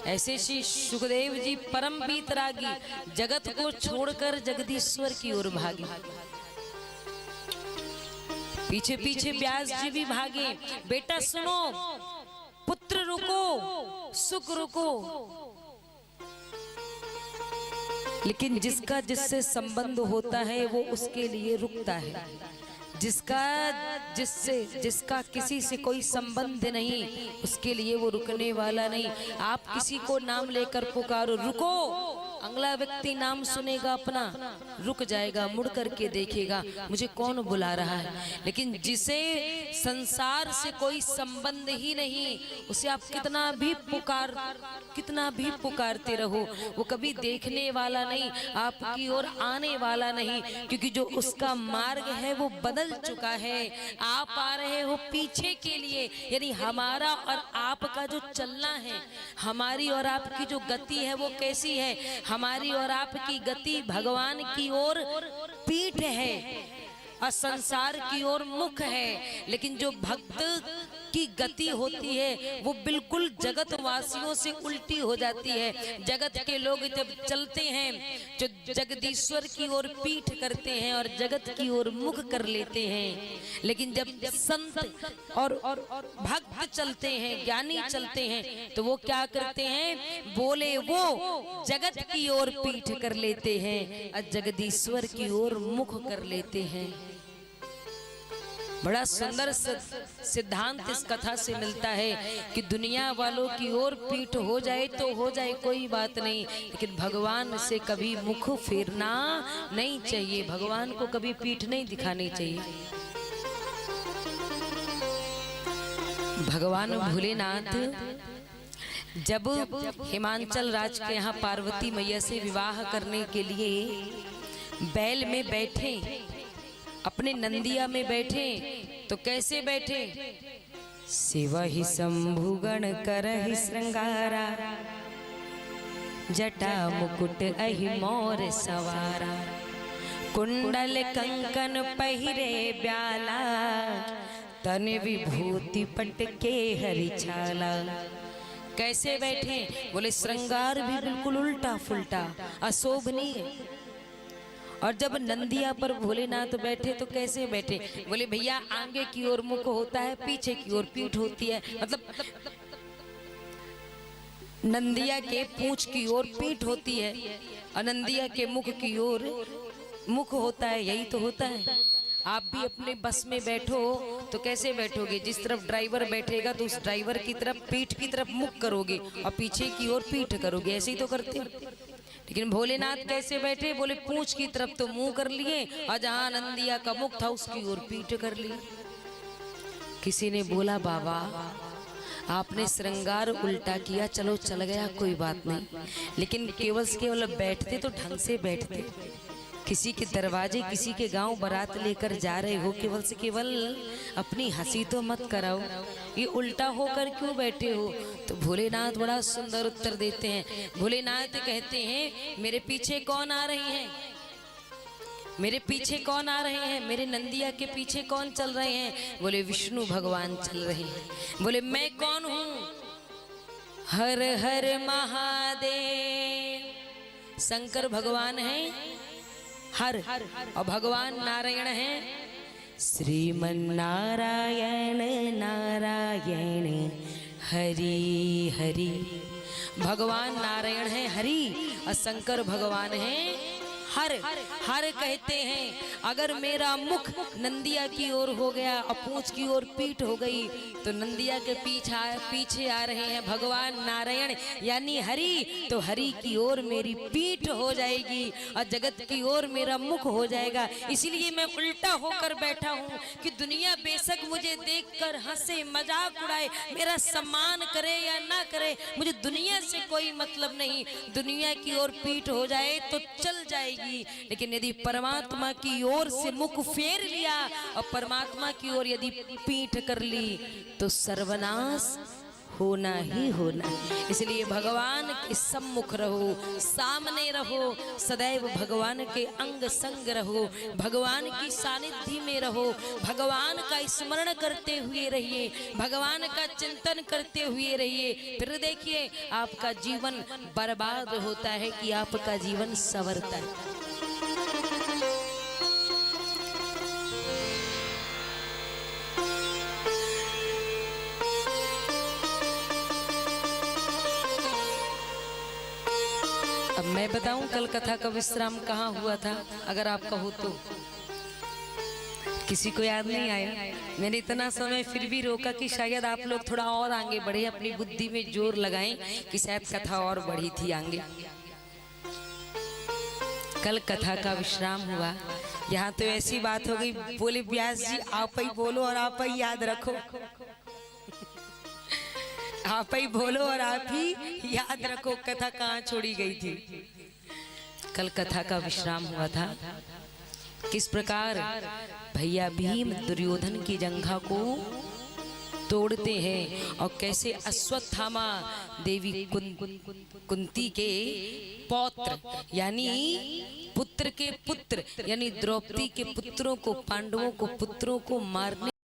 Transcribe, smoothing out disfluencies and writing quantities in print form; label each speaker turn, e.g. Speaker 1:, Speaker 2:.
Speaker 1: ऐसे श्री सुखदेव जी परम बीतरागी जगत को छोड़कर जगदीश्वर की ओर भागे। पीछे पीछे व्यास जी भी भागे, बेटा सुनो, पुत्र रुको, सुख रुको। लेकिन जिसका जिससे संबंध होता है वो उसके लिए रुकता है। जिसका किसी से कोई संबंध नहीं उसके लिए वो रुकने वाला नहीं। आप किसी को नाम लेकर पुकारो, रुको, अगला व्यक्ति नाम सुनेगा अपना, रुक जाएगा, मुड़ करके देखेगा मुझे कौन बुला रहा है। लेकिन जिसे संसार से कोई संबंध ही नहीं उसे आप कितना भी पुकारते रहो, वो कभी देखने वाला नहीं, आपकी ओर आने वाला नहीं, क्योंकि जो उसका मार्ग है वो बदल चुका है। आप आ रहे हो पीछे के लिए, यानी हमारा और आपका जो चलना है, हमारी और आपकी जो गति है वो कैसी है? हमारी और आपकी गति भगवान की ओर पीठ है और संसार की ओर मुख है। लेकिन जो भक्त की गति होती है वो बिल्कुल जगत वासियों से उल्टी हो जाती है। जगत के लोग जब चलते हैं जो जगदीश्वर की ओर पीठ करते हैं और जगत की ओर मुख कर लेते हैं। लेकिन जब संत और भक्त चलते हैं, ज्ञानी चलते हैं, तो वो क्या करते हैं? बोले वो जगत की ओर पीठ कर लेते हैं और जगदीश्वर की ओर मुख कर लेते हैं। बड़ा सुंदर सिद्धांत इस कथा से मिलता है कि दुनिया वालों की ओर पीठ हो जाए तो हो जाए, कोई बात नहीं, लेकिन भगवान से कभी मुख फेरना नहीं चाहिए, भगवान को कभी पीठ नहीं दिखानी चाहिए। भगवान भोलेनाथ जब हिमाचल राज के यहाँ पार्वती मैया से विवाह करने के लिए बैल में बैठे, अपने नंदिया में बैठे, तो कैसे बैठे? शिव ही शंभुगण करहि श्रृंगारा, जटा मुकुट अहि मोर सवारा, कुंडल कंकन पहिरे ब्याला, तन विभूति पटके हरि छाला। कैसे बैठे? बोले श्रृंगार भी बिल्कुल उल्टा फुल्टा, अशोभनीय। और जब नंदिया पर भोलेनाथ बैठे तो कैसे बैठे? बोले भैया आगे की ओर मुख होता है, पीछे की ओर पीठ होती है, मतलब नंदिया के पूंछ की ओर पीठ होती है और नंदिया के मुख की ओर मुख होता है, यही तो होता है। आप भी अपने बस में बैठो तो कैसे बैठोगे? जिस तरफ ड्राइवर बैठेगा तो उस ड्राइवर की तरफ, पीठ की तरफ मुख करोगे और पीछे की ओर पीठ करोगे, ऐसे ही तो करते। लेकिन भोलेनाथ कैसे बैठे? बोले पूंछ की तरफ तो मुंह कर लिए और जहां नंदिया का मुख था उसकी ओर पीठ कर ली। किसी ने बोला बाबा आपने श्रृंगार उल्टा किया, चलो चल गया, कोई बात नहीं, लेकिन केवल से केवल बैठते तो ढंग से बैठते। किसी के दरवाजे, किसी के गांव बारात लेकर जा रहे हो, केवल से केवल अपनी हंसी तो मत कराओ, ये उल्टा होकर क्यों बैठे हो? तो भोलेनाथ बड़ा सुंदर उत्तर देते हैं। भोलेनाथ कहते हैं मेरे पीछे कौन आ रहे हैं? मेरे पीछे कौन आ रहे हैं? मेरे नंदिया के पीछे कौन चल रहे हैं? बोले विष्णु भगवान चल रहे हैं। बोले मैं कौन हूँ? हर हर महादेव, शंकर भगवान है हर, और भगवान नारायण है श्रीमन नारायण नारायण हरि हरि। भगवान नारायण है हरि और शंकर भगवान है हर। हर कहते हैं अगर मेरा मुख नंदिया की ओर हो गया और पूंछ की ओर पीठ हो गई तो नंदिया के पीछे आ रहे हैं भगवान नारायण यानी हरि, तो हरि की ओर मेरी पीठ हो जाएगी और जगत की ओर मेरा मुख हो जाएगा। इसीलिए मैं उल्टा होकर बैठा हूँ कि दुनिया बेशक मुझे देखकर हंसे, मजाक उड़ाए, मेरा सम्मान करे या ना करे, मुझे दुनिया से कोई मतलब नहीं। दुनिया की ओर पीठ हो जाए तो चल जाएगी, लेकिन यदि परमात्मा की ओर से मुख फेर लिया और परमात्मा की ओर यदि पीठ कर ली तो सर्वनाश होना ही होना। इसलिए भगवान के सम्मुख रहो, सामने रहो, सदैव भगवान के अंग संग रहो, भगवान की सानिध्य में रहो, भगवान का स्मरण करते हुए रहिए, भगवान का चिंतन करते हुए रहिए। फिर देखिए आपका जीवन बर्बाद होता है कि आपका जीवन संवरता है। अब मैं बताऊं कल कथा का विश्राम कहाँ हुआ था, अगर आपका हो तो। किसी को याद नहीं आया? मैंने इतना समय फिर भी रोका कि शायद आप लोग थोड़ा और आगे बढ़े, अपनी बुद्धि में जोर लगाएं कि शायद कथा और बढ़ी थी आगे। कल कथा का विश्राम हुआ, यहाँ तो ऐसी बात हो गई, बोले व्यास जी आप ही बोलो और आप ही याद रखो। आप ही बोलो और आप ही याद रखो कथा कहाँ छोड़ी गई थी। कल कथा का विश्राम हुआ था, किस प्रकार भैया भीम दुर्योधन की जंघा को तोड़ते हैं और कैसे अश्वत्थामा देवी कुंती के पौत्र यानी पुत्र के पुत्र यानी द्रौपदी के पुत्रों को, पांडवों को पुत्रों को मारने